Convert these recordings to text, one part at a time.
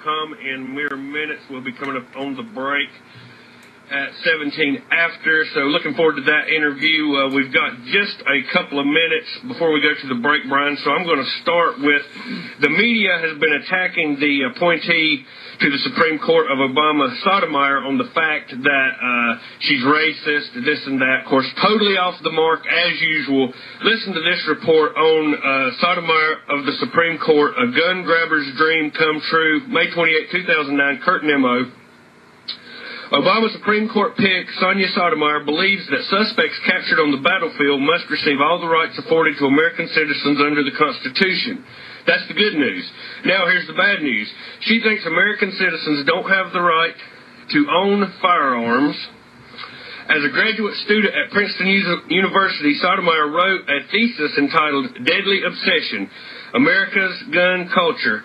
pt1.com in mere minutes. We'll be coming up on the break at 17 after, so looking forward to that interview. We've got just a couple of minutes before we go to the break, Brian, so I'm going to start with the media has been attacking the appointee to the Supreme Court of Obama, Sotomayor, on the fact that she's racist, this and that. Of course, totally off the mark, as usual. Listen to this report on Sotomayor of the Supreme Court, a gun grabber's dream come true, May 28, 2009, Curtin M.O. Obama Supreme Court pick Sonia Sotomayor believes that suspects captured on the battlefield must receive all the rights afforded to American citizens under the Constitution. That's the good news. Now here's the bad news. She thinks American citizens don't have the right to own firearms. As a graduate student at Princeton University, Sotomayor wrote a thesis entitled Deadly Obsession, America's Gun Culture.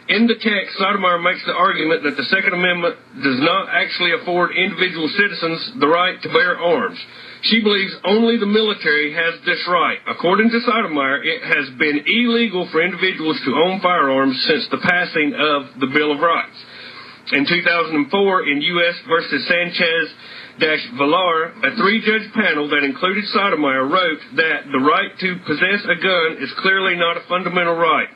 In the text, Sotomayor makes the argument that the Second Amendment does not actually afford individual citizens the right to bear arms. She believes only the military has this right. According to Sotomayor, it has been illegal for individuals to own firearms since the passing of the Bill of Rights. In 2004, in U.S. versus Sanchez-Villar, a three-judge panel that included Sotomayor wrote that the right to possess a gun is clearly not a fundamental right.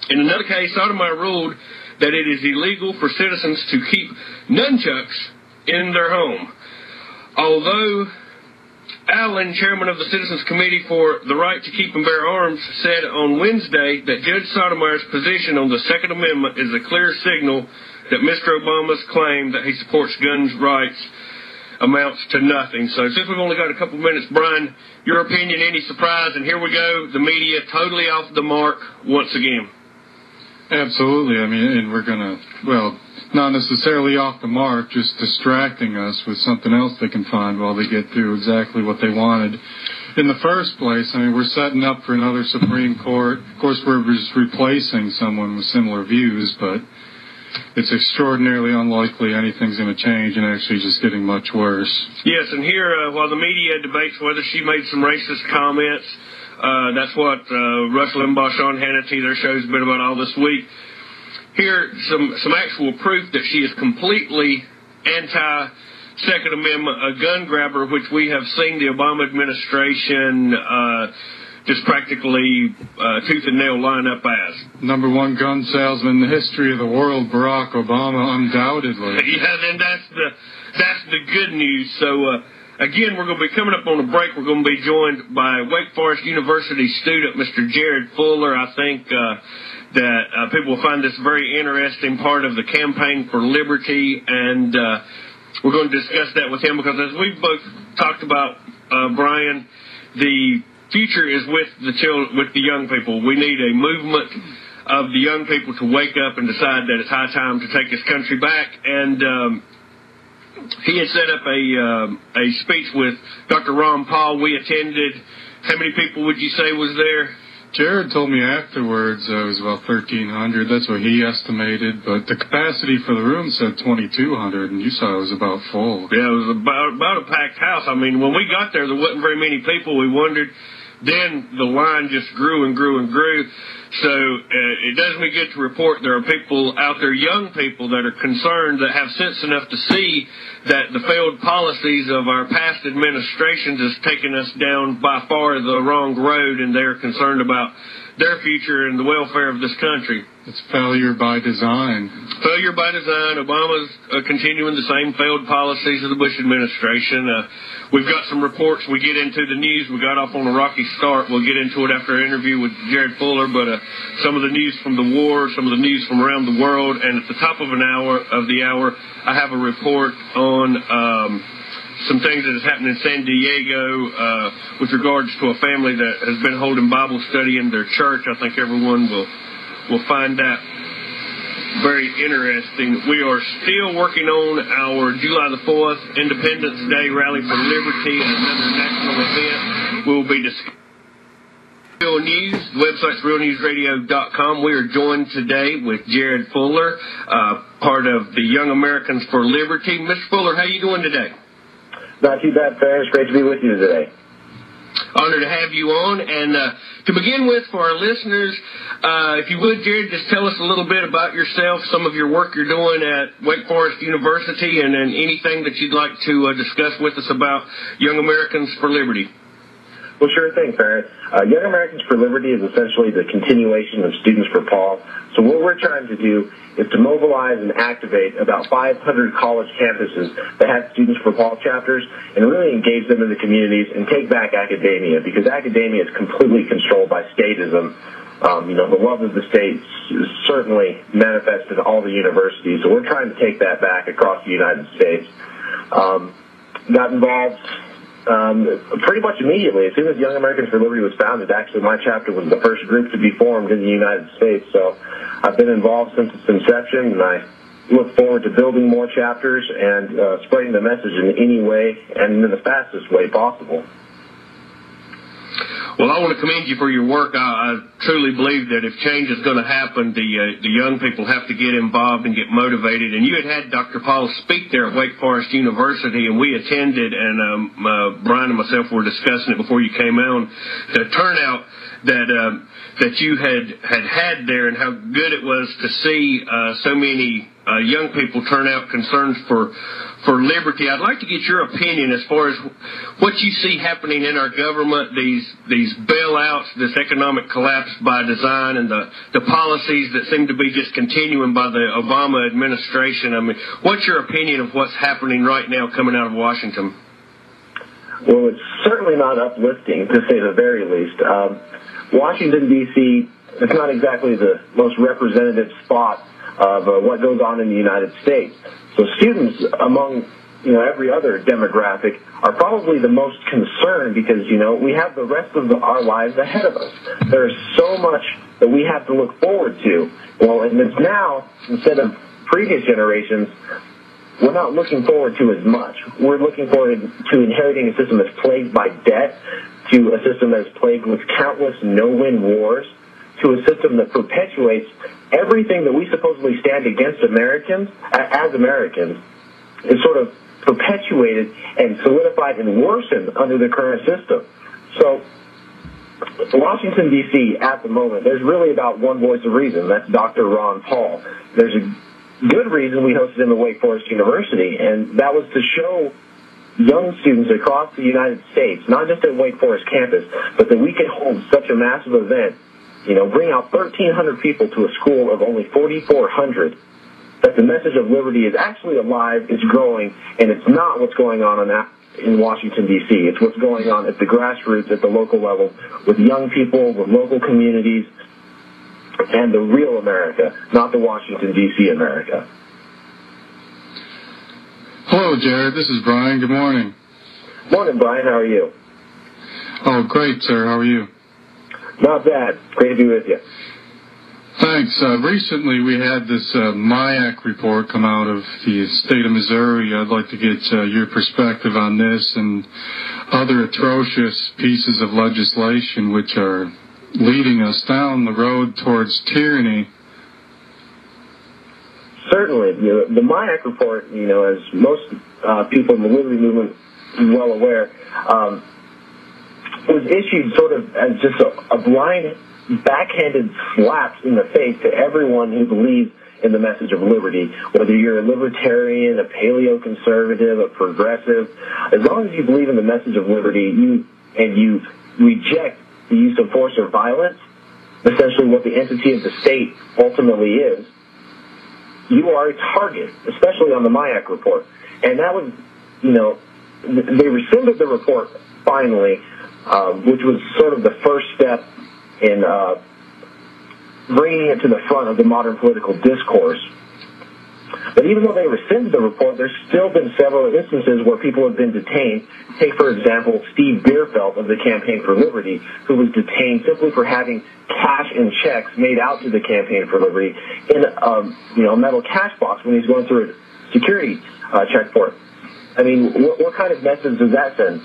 In another case, Sotomayor ruled that it is illegal for citizens to keep nunchucks in their home. Although Allen, chairman of the Citizens Committee for the Right to Keep and Bear Arms, said on Wednesday that Judge Sotomayor's position on the Second Amendment is a clear signal that Mr. Obama's claim that he supports guns rights amounts to nothing. So since we've only got a couple minutes, Brian, your opinion, any surprise? And here we go, the media totally off the mark once again. Absolutely. I mean, and we're going to, well, not necessarily off the mark, just distracting us with something else they can find while they get through exactly what they wanted. In the first place, I mean, we're setting up for another Supreme Court. Of course, we're just replacing someone with similar views, but it's extraordinarily unlikely anything's going to change and actually just getting much worse. Yes, and here, while the media debates whether she made some racist comments, that's what Rush Limbaugh, Sean Hannity, their show's been about all this week. Here, some actual proof that she is completely anti-Second Amendment, a gun grabber, which we have seen the Obama administration just practically tooth and nail line up as. Number one gun salesman in the history of the world, Barack Obama, undoubtedly. Yeah, then that's the good news. So, again, we're going to be coming up on a break. We're going to be joined by Wake Forest University student, Mr. Jared Fuller. I think that people will find this a very interesting part of the campaign for liberty, and we're going to discuss that with him because as we've both talked about, Brian, the future is with the young people. We need a movement of the young people to wake up and decide that it's high time to take this country back. And he had set up a speech with Dr. Ron Paul. We attended. How many people would you say was there? Jared told me afterwards it was about 1,300. That's what he estimated. But the capacity for the room said 2,200, and you saw it was about full. Yeah, it was about a packed house. I mean, when we got there wasn't very many people. We wondered. Then the line just grew and grew and grew. So it does me good to report there are people out there, young people, that are concerned, that have sense enough to see that the failed policies of our past administrations has taken us down by far the wrong road, and they're concerned about their future and the welfare of this country. It's failure by design. Failure by design. Obama's continuing the same failed policies of the Bush administration. We've got some reports. We get into the news. We got off on a rocky start. We'll get into it after our interview with Jared Fuller, but some of the news from the war, some of the news from around the world, and at the top of the hour, I have a report on some things that has happened in San Diego with regards to a family that has been holding Bible study in their church. I think everyone will find that very interesting. We are still working on our July the 4th Independence Day Rally for Liberty, another national event. We'll be discussing Real News. The website's realnewsradio.com. We are joined today with Jared Fuller, part of the Young Americans for Liberty. Mr. Fuller, how are you doing today? Not too bad, Ferris. Great to be with you today. Honored to have you on. And to begin with, for our listeners, if you would, Jared, just tell us a little bit about yourself, some of your work you're doing at Wake Forest University, and then anything that you'd like to discuss with us about Young Americans for Liberty. Well, sure thing, Farron. Young Americans for Liberty is essentially the continuation of Students for Paul. So what we're trying to do is to mobilize and activate about 500 college campuses that have Students for Paul chapters and really engage them in the communities and take back academia, because academia is completely controlled by statism. The love of the state is certainly manifested in all the universities, so we're trying to take that back across the United States. Got involved pretty much immediately. As soon as Young Americans for Liberty was founded, actually my chapter was the first group to be formed in the United States. So I've been involved since its inception, and I look forward to building more chapters and spreading the message in any way and in the fastest way possible. Well, I want to commend you for your work. I truly believe that if change is going to happen, the young people have to get involved and get motivated. And you had Dr. Paul speak there at Wake Forest University, and we attended, and Brian and myself were discussing it before you came on, the turnout that you had there, and how good it was to see so many young people turn out concerned for liberty. I'd like to get your opinion as far as what you see happening in our government, these bailouts, this economic collapse by design, and the policies that seem to be just continuing by the Obama administration. I mean, what's your opinion of what's happening right now coming out of Washington? Well, it's certainly not uplifting, to say the very least. Washington, D.C., it's not exactly the most representative spot of what goes on in the United States. So students, among every other demographic, are probably the most concerned because we have the rest of our lives ahead of us. There is so much that we have to look forward to. Well, and it's now, instead of previous generations, we're not looking forward to as much. We're looking forward to inheriting a system that's plagued by debt, to a system that's plagued with countless no-win wars, to a system that perpetuates everything that we supposedly stand against Americans, as Americans, is sort of perpetuated and solidified and worsened under the current system. So Washington, D.C., at the moment, there's really about one voice of reason. That's Dr. Ron Paul. There's a good reason we hosted him at Wake Forest University, and that was to show young students across the United States, not just at Wake Forest campus, but that we could hold such a massive event, bring out 1,300 people to a school of only 4,400, that the message of liberty is actually alive, it's growing, and it's not what's going on in Washington, D.C. It's what's going on at the grassroots, at the local level, with young people, with local communities, and the real America, not the Washington, D.C. America. Hello, Jared. This is Brian. Good morning. Morning, Brian. How are you? Oh, great, sir. How are you? Not bad. Great to be with you. Thanks. Recently, we had this MIAC report come out of the state of Missouri. I'd like to get your perspective on this and other atrocious pieces of legislation which are leading us down the road towards tyranny. Certainly. The MIAC report, as most people in the liberty movement are well aware, was issued sort of as just a blind, backhanded slap in the face to everyone who believes in the message of liberty, whether you're a libertarian, a paleoconservative, a progressive. As long as you believe in the message of liberty you reject the use of force or violence, essentially what the entity of the state ultimately is, you are a target, especially on the MIAC report. And that was, they rescinded the report finally, which was sort of the first step in bringing it to the front of the modern political discourse. But even though they rescinded the report, there's still been several instances where people have been detained. Take, for example, Steve Bierfeld of the Campaign for Liberty, who was detained simply for having cash and checks made out to the Campaign for Liberty in a metal cash box when he's going through a security checkpoint. I mean, what kind of message does that send?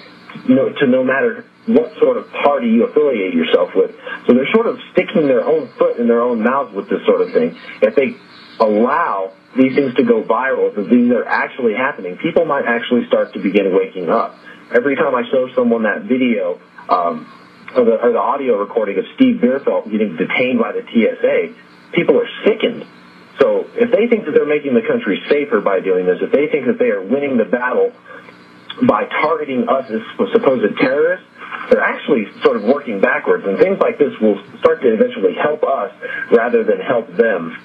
To no matter what sort of party you affiliate yourself with. So they're sort of sticking their own foot in their own mouth with this sort of thing. If they allow these things to go viral, if these are actually happening, people might actually start to begin waking up. Every time I show someone that video or the audio recording of Steve Bierfeld getting detained by the TSA, people are sickened. So if they think that they're making the country safer by doing this, if they think that they are winning the battle by targeting us as supposed terrorists, they're actually sort of working backwards. And things like this will start to eventually help us rather than help them.